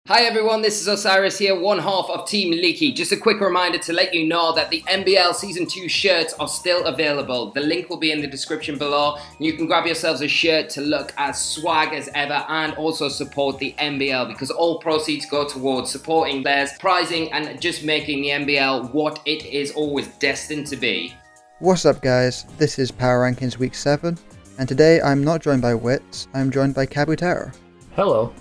Hi everyone, this is Osiris here, one half of Team Leaky. Just a quick reminder to let you know that the MBL Season 2 shirts are still available. The link will be in the description below. You can grab yourselves a shirt to look as swag as ever and also support the MBL because all proceeds go towards supporting players, prizing and just making the MBL what it is always destined to be. What's up guys, this is Power Rankings Week 7 and today I'm not joined by Wits, I'm joined by Kabutera. Hello.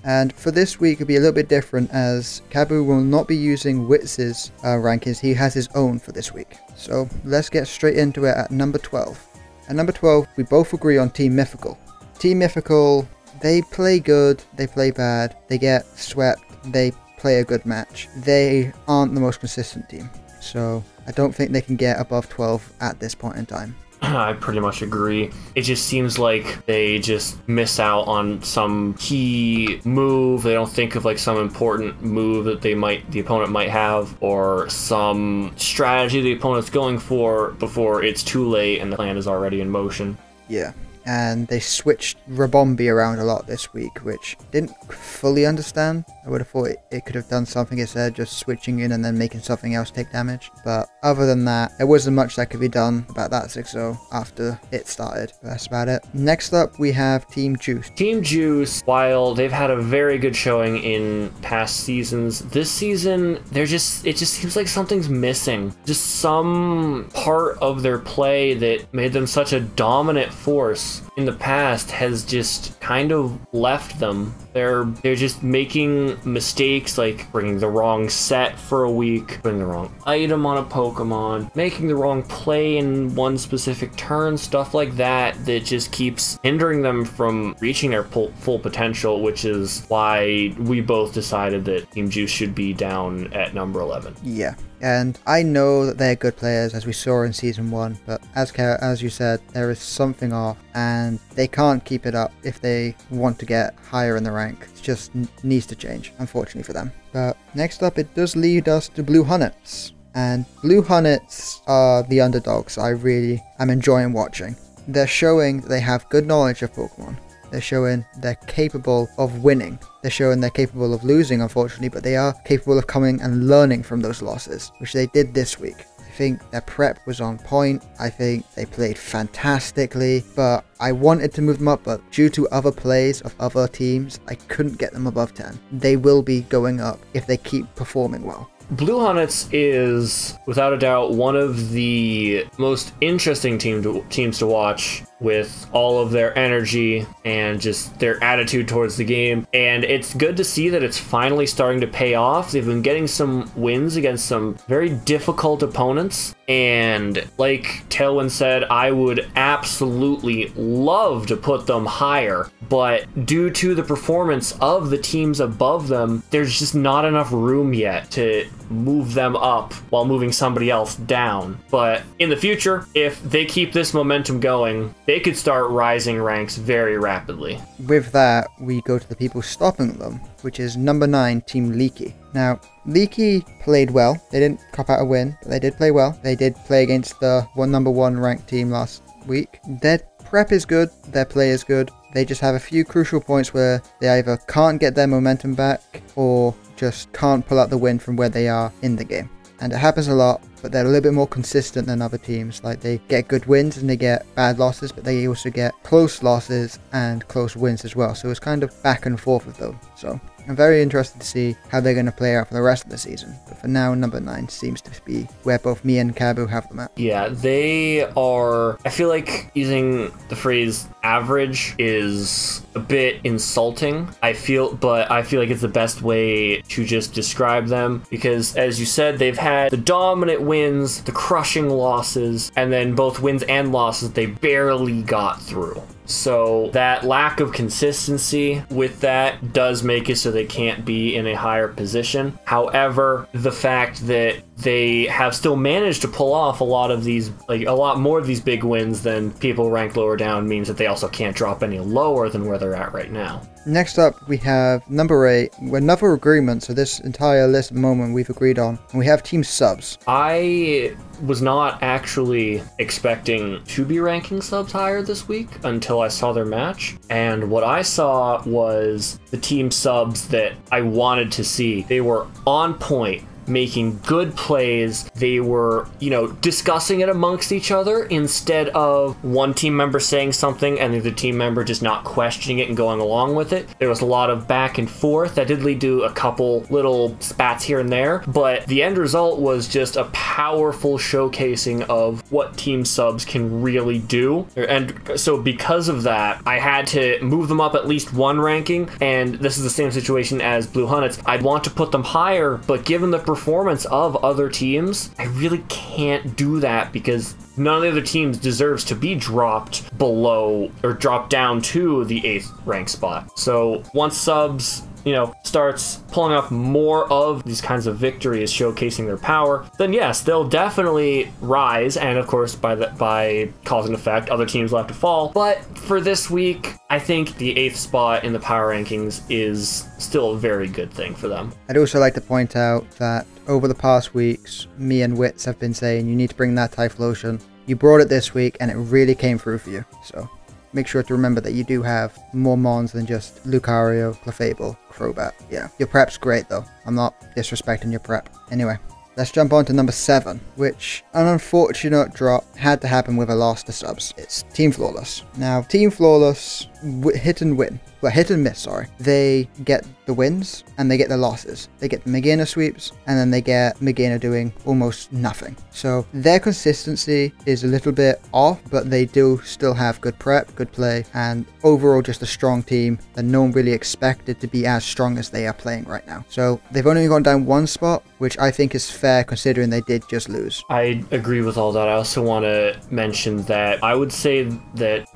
And for this week it'll be a little bit different as Kabu will not be using Wits' rankings, he has his own for this week. So let's get straight into it at number 12. At number 12 we both agree on Team Mythical. Team Mythical, they play good, they play bad, they get swept, they play a good match. They aren't the most consistent team. So I don't think they can get above 12 at this point in time. I pretty much agree. It just seems like they just miss out on some key move. They don't think of like some important move that the opponent might have, or some strategy the opponent's going for before it's too late and the plan is already in motion. Yeah. And they switched Rabombi around a lot this week, which I didn't fully understand. I would have thought it could have done something instead of just switching in and then making something else take damage. But other than that, there wasn't much that could be done about that 6-0 after it started. But that's about it. Next up, we have Team Juice. Team Juice, while they've had a very good showing in past seasons, this season, it just seems like something's missing. Just some part of their play that made them such a dominant force in the past has just kind of left them. They're just making mistakes like bringing the wrong set for a week, putting the wrong item on a Pokemon, making the wrong play in one specific turn, stuff like that just keeps hindering them from reaching their full potential, which is why we both decided that Team Juice should be down at number 11. Yeah. And I know that they're good players, as we saw in Season 1, but as you said, there is something off, and they can't keep it up if they want to get higher in the rank. It just needs to change, unfortunately for them. But next up, it does lead us to Blue Hunnets. And Blue Hunnets are the underdogs I'm enjoying watching. They're showing that they have good knowledge of Pokemon. They're showing they're capable of winning. They're showing they're capable of losing, unfortunately, but they are capable of coming and learning from those losses, which they did this week. I think their prep was on point. I think they played fantastically, but I wanted to move them up, but due to other plays of other teams, I couldn't get them above 10. They will be going up if they keep performing well. Blue Hunnets is, without a doubt, one of the most interesting teams to watch, with all of their energy and just their attitude towards the game. And it's good to see that it's finally starting to pay off. They've been getting some wins against some very difficult opponents. And like Tailwind said, I would absolutely love to put them higher. But due to the performance of the teams above them, there's just not enough room yet to move them up while moving somebody else down. But in the future, if they keep this momentum going, they could start rising ranks very rapidly. With that, we go to the people stopping them, which is number 9, Team Leaky. Now, Leaky played well. They didn't cop out a win, but they did play well. They did play against the number 1 ranked team last week. Their prep is good, their play is good. They just have a few crucial points where they either can't get their momentum back or just can't pull out the win from where they are in the game. And it happens a lot, but they're a little bit more consistent than other teams. Like, they get good wins and they get bad losses, but they also get close losses and close wins as well. So it's kind of back and forth with them. So I'm very interested to see how they're going to play out for the rest of the season. But for now, number 9 seems to be where both me and Kabu have them at. Yeah, they are... I feel like using the phrase average is a bit insulting. I feel like it's the best way to just describe them, because as you said, they've had the dominant wins, the crushing losses, and then both wins and losses they barely got through. So that lack of consistency with that does make it so they can't be in a higher position. However, the fact that they have still managed to pull off a lot more of these big wins than people ranked lower down means that they also can't drop any lower than where they're at right now. Next up, we have number 8. Another agreement, so this entire list at the moment we've agreed on. And we have team subs. I was not actually expecting to be ranking subs higher this week until I saw their match. And what I saw was the team subs that I wanted to see. They were on point, making good plays. They were, discussing it amongst each other instead of one team member saying something and the other team member just not questioning it and going along with it. There was a lot of back and forth that did lead to a couple little spats here and there, but the end result was just a powerful showcasing of what team subs can really do. And so because of that, I had to move them up at least one ranking, and this is the same situation as Blue Hunnets. I'd want to put them higher, but given the performance of other teams, I really can't do that because none of the other teams deserves to be dropped below or dropped down to the 8th rank spot. So once subs starts pulling off more of these kinds of victories, showcasing their power, then yes, they'll definitely rise. And of course, by cause and effect, other teams will have to fall. But for this week, I think the 8th spot in the power rankings is still a very good thing for them. I'd also like to point out that over the past weeks, me and Wits have been saying you need to bring that Typhlosion. You brought it this week, and it really came through for you. So make sure to remember that you do have more mons than just Lucario, Clefable, Crobat. Yeah, your prep's great though. I'm not disrespecting your prep. Anyway, let's jump on to number 7, which an unfortunate drop had to happen with a loss to subs. It's Team Flawless. Now, Team Flawless hit and miss, sorry. They get the wins and they get the losses. They get the Megaena sweeps and then they get Megaena doing almost nothing. So their consistency is a little bit off, but they do still have good prep, good play, and overall just a strong team that no one really expected to be as strong as they are playing right now. So they've only gone down one spot, which I think is fair considering they did just lose. I agree with all that. I also want to mention that I would say that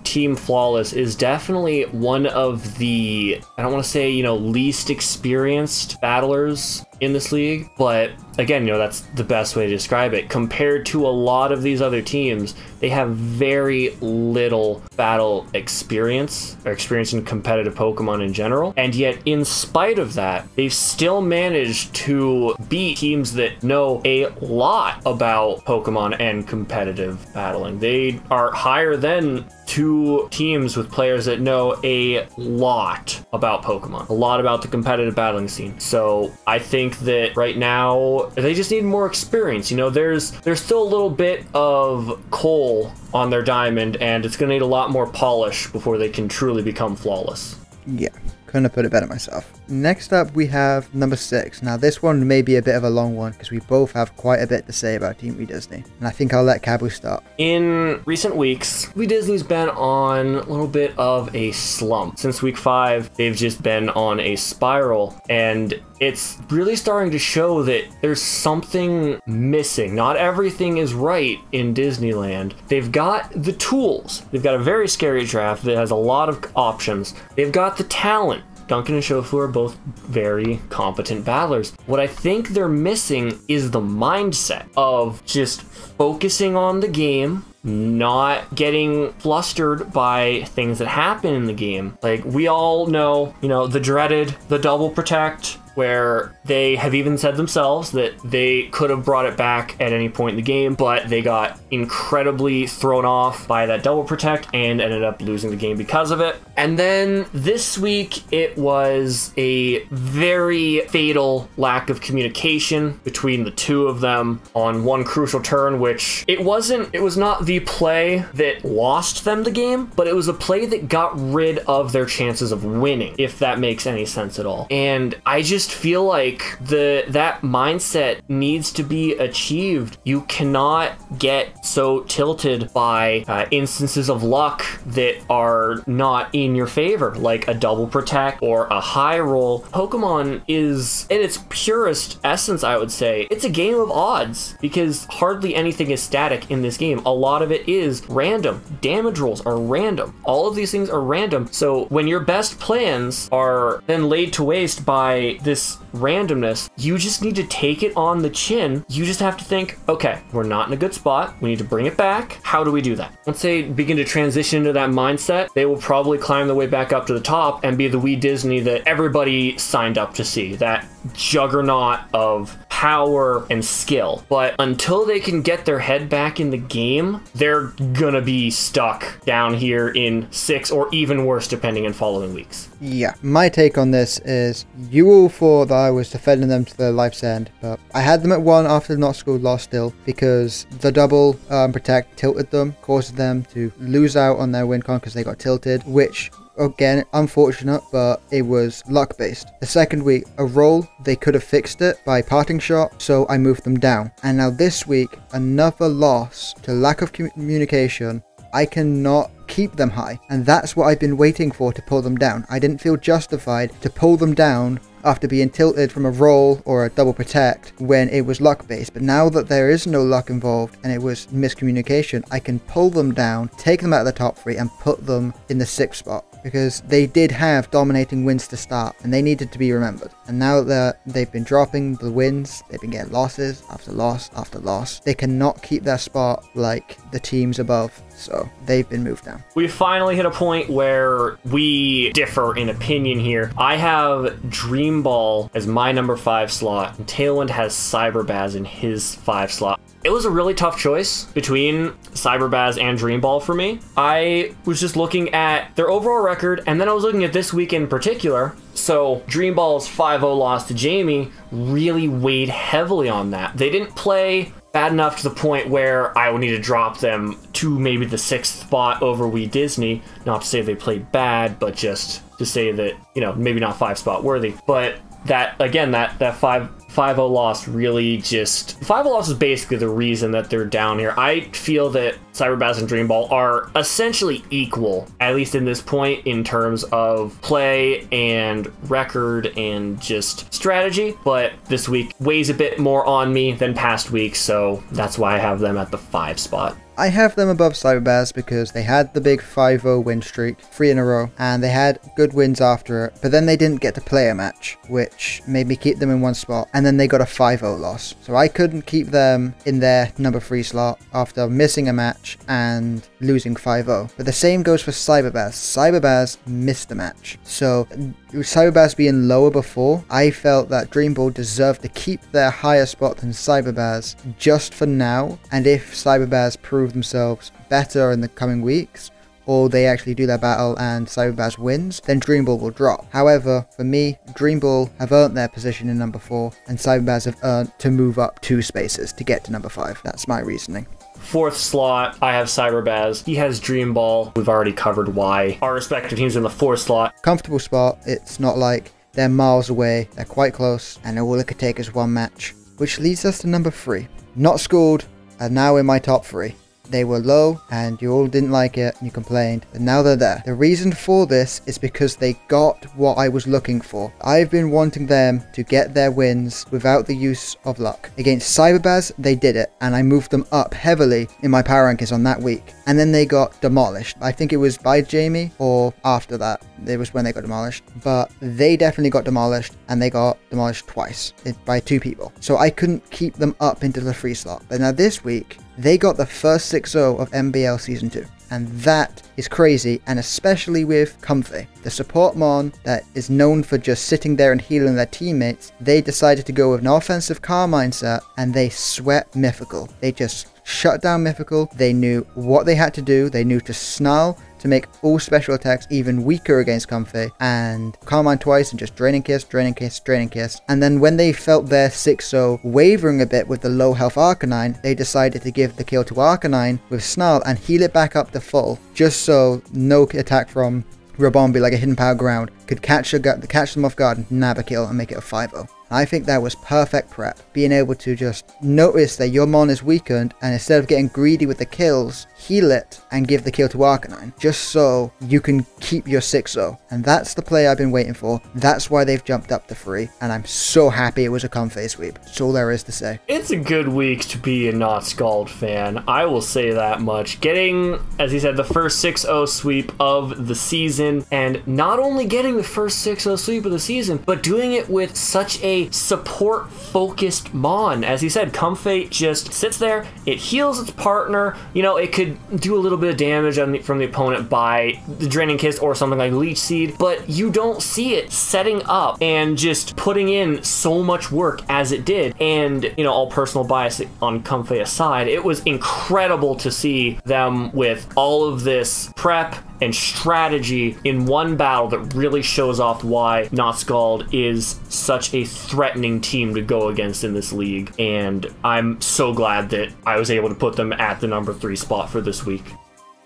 Team Flawless is definitely one of the, I don't want to say, least experienced battlers in this league, but again, that's the best way to describe it. Compared to a lot of these other teams, they have very little battle experience or experience in competitive Pokemon in general, and yet in spite of that, they've still managed to beat teams that know a lot about Pokemon and competitive battling. They are higher than 2 teams with players that know a lot about Pokemon, a lot about the competitive battling scene. So I think that right now they just need more experience. There's still a little bit of coal on their diamond, and it's going to need a lot more polish before they can truly become flawless. Yeah, couldn't have put it better myself. Next up, we have number 6. Now, this one may be a bit of a long one because we both have quite a bit to say about Team Disney, and I think I'll let Cabu start. In recent weeks, Disney's been on a little bit of a slump. Since week 5, they've just been on a spiral, and it's really starting to show that there's something missing. Not everything is right in Disneyland. They've got the tools. They've got a very scary draft that has a lot of options. They've got the talent. Duncan and Shofu are both very competent battlers. What I think they're missing is the mindset of just focusing on the game, not getting flustered by things that happen in the game. Like, we all know, the dreaded, the double protect, where they have even said themselves that they could have brought it back at any point in the game, but they got incredibly thrown off by that double protect and ended up losing the game because of it. And then this week, it was a very fatal lack of communication between the two of them on one crucial turn, which it was not the play that lost them the game, but it was a play that got rid of their chances of winning, if that makes any sense at all. And I just feel like that mindset needs to be achieved. You cannot get so tilted by instances of luck that are not in your favor, like a double protect or a high roll. Pokemon is, in its purest essence, I would say, it's a game of odds, because hardly anything is static in this game. A lot of it is random. Damage rolls are random. All of these things are random. So when your best plans are then laid to waste by this this randomness, you just need to take it on the chin. You just have to think, okay, we're not in a good spot. We need to bring it back. How do we do that? Once they begin to transition into that mindset, they will probably climb their way back up to the top and be the wee Disney that everybody signed up to see. That juggernaut of power and skill. But until they can get their head back in the game, they're gonna be stuck down here in 6 or even worse depending on following weeks. Yeah, my take on this is you all thought that I was defending them to their life's end, but I had them at 1 after the not schooled loss still, because the double protect tilted them, caused them to lose out on their win con because they got tilted, which again, unfortunate, but it was luck based. The second week, a roll, they could have fixed it by parting shot, so I moved them down. And now this week, another loss to lack of communication. I cannot keep them high, and that's what I've been waiting for to pull them down. I didn't feel justified to pull them down after being tilted from a roll or a double protect when it was luck based, but now that there is no luck involved and it was miscommunication, I can pull them down, take them out of the top 3 and put them in the 6th spot, because they did have dominating wins to start and they needed to be remembered. And now that they've been dropping the wins, they've been getting losses after loss after loss, they cannot keep their spot like the teams above, so they've been moved down. We finally hit a point where we differ in opinion here. I have Dream Ball as my number 5 slot, and Tailwind has Cyberbaz in his 5 slot. It was a really tough choice between Cyberbaz and Dream Ball for me. I was just looking at their overall record, and then I was looking at this week in particular. So Dream Ball's 5-0 loss to Jamie really weighed heavily on that. They didn't play bad enough to the point where I would need to drop them to maybe the 6th spot over Wee Disney. Not to say they played bad, but just to say that, you know, maybe not 5 spot worthy. But that, again, that 5-0 loss really just... 5-0 loss is basically the reason that they're down here. I feel that Cyberbaz and Dream Ball are essentially equal, at least in this point, in terms of play and record and just strategy. But this week weighs a bit more on me than past weeks, so that's why I have them at the 5 spot. I have them above Cyberbaz because they had the big 5-0 win streak, 3 in a row, and they had good wins after it, but then they didn't get to play a match, which made me keep them in 1 spot, and then they got a 5-0 loss. So I couldn't keep them in their number 3 slot after missing a match and losing 5-0. But the same goes for Cyberbaz. Cyberbaz missed a match. So Cyberbaz being lower before, I felt that Dream Ball deserved to keep their higher spot than Cyberbaz just for now, and if Cyberbaz prove themselves better in the coming weeks, or they actually do their battle and Cyberbaz wins, then Dream Ball will drop. However, for me, Dream Ball have earned their position in number 4, and Cyberbaz have earned to move up 2 spaces to get to number 5. That's my reasoning. 4th slot, I have Cyberbaz. He has Dream Ball. We've already covered why our respective teams in the 4th slot. Comfortable spot. It's not like they're miles away. They're quite close, and all it could take is 1 match. Which leads us to number 3. Not Schooled are now in my top 3. They were low and you all didn't like it and you complained, but now they're there. The reason for this is because they got what I was looking for. I've been wanting them to get their wins without the use of luck. Against Cyberbaz, they did it, and I moved them up heavily in my power rankings on that week. And then they got demolished. I think it was by Jamie or after that. It was when they got demolished. But they definitely got demolished, and they got demolished twice by 2 people. So I couldn't keep them up into the 3 slot. But now this week, they got the first 6-0 of MBL Season 2. And that is crazy, and especially with Comfy, the support mon that is known for just sitting there and healing their teammates. They decided to go with an offensive car mindset, and they swept Mythical. They just shut down Mythical. They knew what they had to do. They knew to snarl to make all special attacks even weaker against Comfy, and Carmine twice and just draining kiss, draining kiss, draining kiss. And then when they felt their 6-0 wavering a bit with the low health Arcanine, they decided to give the kill to Arcanine with Snarl and heal it back up to full, just so no attack from Rabombi, like a hidden power ground, could catch them off guard and nab a kill and make it a 5-0. I think that was perfect prep. Being able to just notice that your mon is weakened, and instead of getting greedy with the kills, heal it and give the kill to Arcanine, just so you can keep your 6-0. And that's the play I've been waiting for. That's why they've jumped up to 3, and I'm so happy it was a Comfey sweep. That's all there is to say. It's a good week to be a Not Scald fan. I will say that much. Getting, as he said, the first 6-0 sweep of the season, and not only getting the first 6-0 sweep of the season, but doing it with such a support-focused mon. As he said, Comfey just sits there, it heals its partner, you know, it could do a little bit of damage from the opponent by the Draining Kiss or something like Leech Seed, but you don't see it setting up and just putting in so much work as it did. And, you know, all personal bias on Comfey aside, it was incredible to see them with all of this prep and strategy in one battle that really shows off why Not Scald is such a threatening team to go against in this league. And I'm so glad that I was able to put them at the number 3 spot for this week.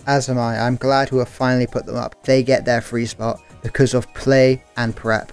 As am I. I'm glad to have finally put them up. They get their free spot because of play and prep.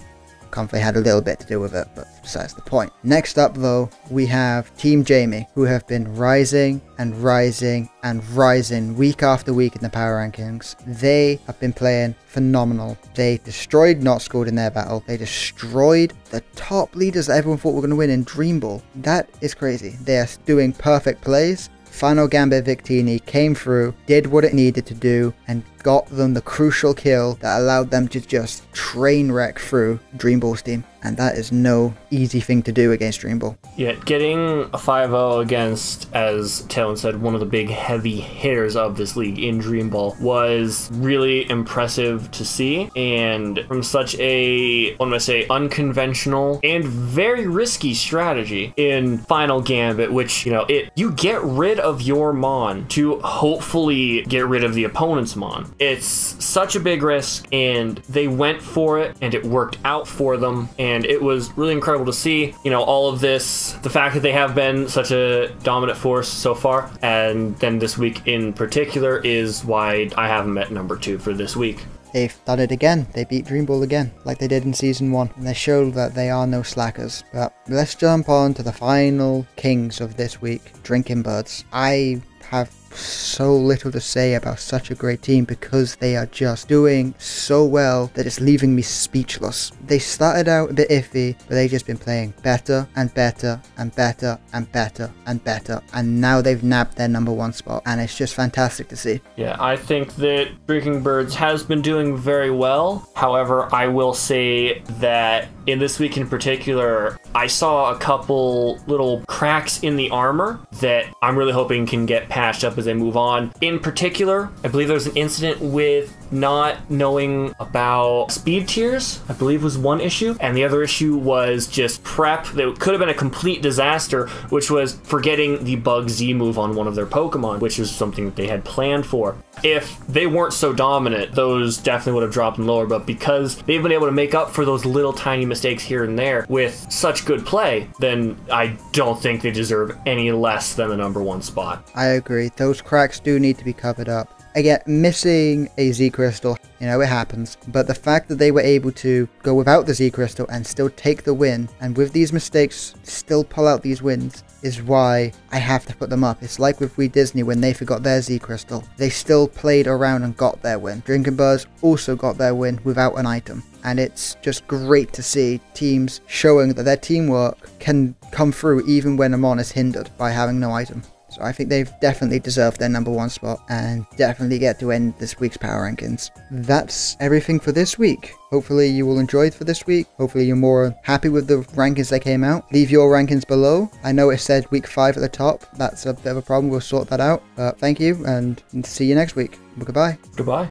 Comfey had a little bit to do with it, but besides the point. Next up though, we have Team Jamie, who have been rising and rising and rising week after week in the power rankings. They have been playing phenomenal. They destroyed Not Scald in their battle. They destroyed the top leaders that everyone thought were going to win in Dream Ball. That is crazy. They are doing perfect plays. Final Gambit Victini came through, did what it needed to do, and got them the crucial kill that allowed them to just train wreck through Dream Ball's team. And that is no easy thing to do against Dream Ball. Yeah, getting a 5-0 against, as Talon said, one of the big heavy hitters of this league in Dream Ball was really impressive to see. And from such a, what am I say, unconventional and very risky strategy in Final Gambit, which, you know, you get rid of your mon to hopefully get rid of the opponent's mon. It's such a big risk, and they went for it, and it worked out for them. And it was really incredible to see, you know, all of this, the fact that they have been such a dominant force so far, and then this week in particular is why I have them at number 2 for this week. They've done it again. They beat Dream Ball again, like they did in Season 1. And they showed that they are no slackers. But let's jump on to the final kings of this week, Drinking Birds. I have so little to say about such a great team because they are just doing so well that it's leaving me speechless. They started out a bit iffy, but they've just been playing better and better and better and better and better, and now they've nabbed their number 1 spot, and it's just fantastic to see. Yeah, I think that Drinking Birds has been doing very well. However, I will say that in this week in particular, I saw a couple little cracks in the armor that I'm really hoping can get patched up as they move on. In particular, I believe there was an incident with not knowing about speed tiers, I believe was one issue, and the other issue was just prep that could have been a complete disaster, which was forgetting the Bug Z move on one of their Pokemon, which is something that they had planned for. If they weren't so dominant, those definitely would have dropped them lower, but because they've been able to make up for those little tiny mistakes here and there with such good play, then I don't think they deserve any less than the number 1 spot. I agree. Those cracks do need to be covered up. Again, missing a Z Crystal, you know, it happens. But the fact that they were able to go without the Z Crystal and still take the win, and with these mistakes, still pull out these wins, is why I have to put them up. It's like with Wii Disney when they forgot their Z Crystal. They still played around and got their win. Drinking Birds also got their win without an item. And it's just great to see teams showing that their teamwork can come through even when a mon is hindered by having no item. So I think they've definitely deserved their number 1 spot and definitely get to end this week's power rankings. That's everything for this week. Hopefully you will enjoy it for this week. Hopefully you're more happy with the rankings that came out. Leave your rankings below. I know it said week 5 at the top. That's a bit of a problem. We'll sort that out. But thank you and see you next week. Goodbye. Goodbye.